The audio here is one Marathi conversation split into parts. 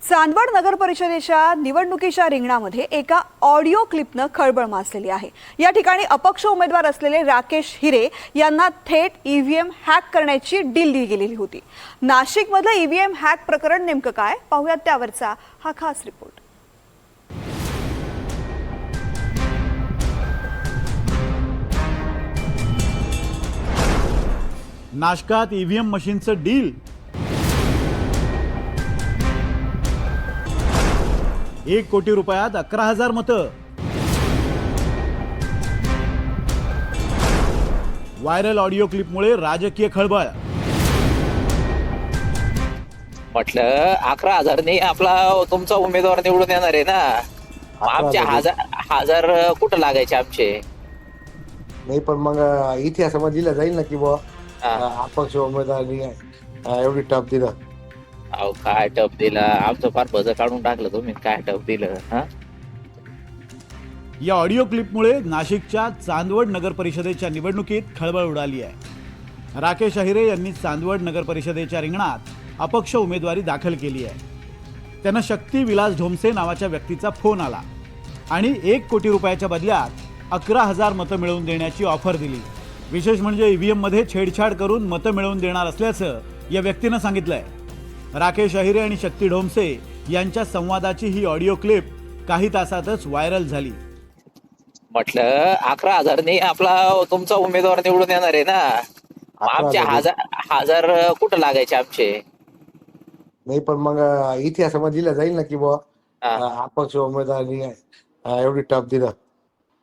चांदवड नगर परिषदेच्या निवडणुकीच्या रिंगणामध्ये एका ऑडिओ क्लिपनं खळबळ माजलेली आहे। या ठिकाणी अपक्ष उमेदवार असलेले राकेश हिरे यांना थेट ईव्हीएम हॅक करण्याची डील दिली गेलेली होती। नाशिकमधलं ईव्हीएम हॅक प्रकरण नेमकं काय पाहूयात, त्यावरचा हा खास रिपोर्ट। नाशकात ईव्हीएम मशीनचं डील। 1 कोटी रुपयात 11,000 मतं। व्हायरल ऑडिओ क्लिपमुळे राजकीय खळबळ। म्हटलं 11,000 ने आपला तुमचा उमेदवार निवडून येणार आहे ना। आमचे हजार कुठं लागायचे आमचे? नाही, पण मग इतिहासामध्ये लिहिलं जाईल ना की बुवा अपक्ष उमेदवारांनी एवढी टप दिलं। अहो काय टप दिला, आमचं फार बज काढून टाकलं तुम्ही। काय टप दिलं हा? या ऑडिओ क्लिपमुळे नाशिकच्या चांदवड नगर परिषदेच्या निवडणुकीत खळबळ उडाली आहे। राकेश हिरे यांनी चांदवड नगर परिषदेच्या रिंगणात अपक्ष उमेदवारी दाखल केली आहे। त्यांना शक्ती विलास ढोमसे नावाच्या व्यक्तीचा फोन आला आणि 1 कोटी रुपयाच्या बदल्यात 11,000 मतं मिळवून देण्याची ऑफर दिली। विशेष म्हणजे ईव्हीएम मध्ये छेडछाड करून मतं मिळवून देणार असल्याचं या व्यक्तीनं सांगितलंय। राकेश हिरे आणि शक्ती ढोमसे यांच्या संवादाची ही ऑडिओ क्लिप काही तासातच व्हायरल झाली। म्हटलं 11,000 ने आपला तुमचा उमेदवार निवडून येणार आहे ना। आमचे हजार कुठं लागायचे आमचे? नाही, पण मग इतिहासामध्ये लिहिलं जाईल ना की बुवा अपक्ष उमेदवारांनी एवढी टप दिलं।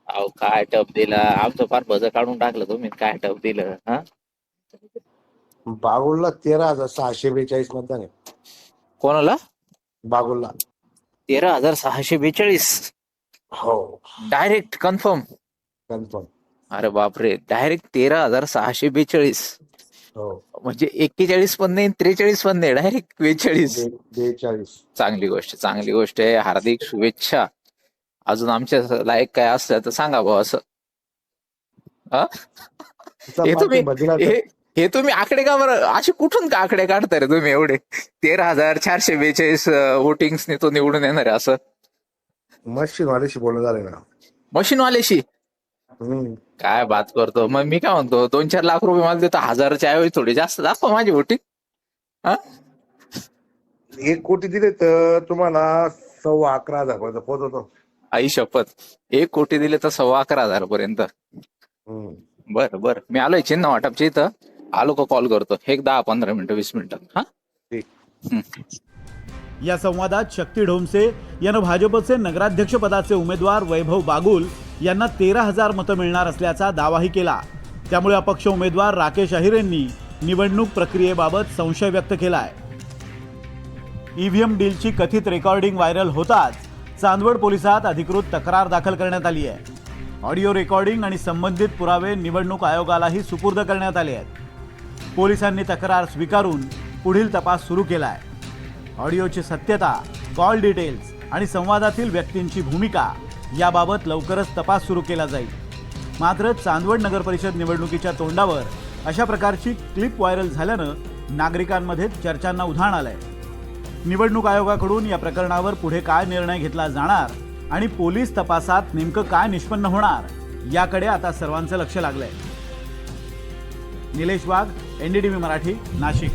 अहो काय टप दिला, आमचं फार बज काढून टाकलं तुम्ही। काय टप दिलं हा? बागुलला 13,642 मतदान आहे। कोणाला? बागुलला 13,642? हो, डायरेक्ट कन्फर्म? कन्फर्म। अरे बापरे, डायरेक्ट 13,642। हो, म्हणजे 41 पण नाही, 43 पण नाही, डायरेक्ट 42। 42। चांगली गोष्ट, चांगली गोष्ट आहे। हार्दिक शुभेच्छा। अजून आमच्या लायक काय असलं तर सांगा भाऊ असं। हे तुम्ही आकडे का बरं असे कुठून का आकडे काढताय रे तुम्ही एवढे? 13,442 वोटिंग्सने तो निवडून येणार आहे असं? मशीनवाल्याशी बोलणं झालं ना। मशीनवाल्याशी? काय बात करतो? मग मी काय म्हणतो, 2-4 लाख रुपये मला देतो, 1000च्या ऐवजी थोडी जास्त दाखवा माझी वोटिंग। 1 कोटी दिले तर तुम्हाला 11,15,000 पर्यंत पोहोचवतो। आई शपथ, 1 कोटी दिले तर 11,15,000 पर्यंत? बरं बरं, मी आलोय चिन्ह वाटपच्या इथं, आलो का कॉल करतो एक 10-15 मिनिटं 20 मिनिटात। हा, या संवादात शक्ती ढोमसे यानं भाजपचे नगराध्यक्ष पदाचे उमेदवार वैभव बागुल यांना 13,000 मतं मिळणार असल्याचा दावाही केला। त्यामुळे अपक्ष उमेदवार राकेश हिरेंनी निवडणूक प्रक्रियेबाबत संशय व्यक्त केलाय। ईव्हीएम डीलची कथित रेकॉर्डिंग व्हायरल होताच चांदवड पोलिसात अधिकृत तक्रार दाखल करण्यात आली आहे। ऑडिओ रेकॉर्डिंग आणि संबंधित पुरावे निवडणूक आयोगालाही सुपूर्द करण्यात आले आहेत। पोलिसांनी तक्रार स्वीकारून पुढील तपास सुरू केलाय। ऑडिओची सत्यता, कॉल डिटेल्स आणि संवादातील व्यक्तींची भूमिका याबाबत लवकरच तपास सुरू केला जाईल। मात्र चांदवड नगर परिषद निवडणुकीच्या तोंडावर अशा प्रकारची क्लिप व्हायरल झाल्यानं नागरिकांमध्ये चर्चांना उधाण आलंय। निवडणूक आयोगाकडून या प्रकरणावर पुढे काय निर्णय घेतला जाणार आणि पोलीस तपासात नेमकं काय निष्पन्न होणार याकडे आता सर्वांचं लक्ष लागलंय। निलेश वाघ, NDTV मराठी, नाशिक।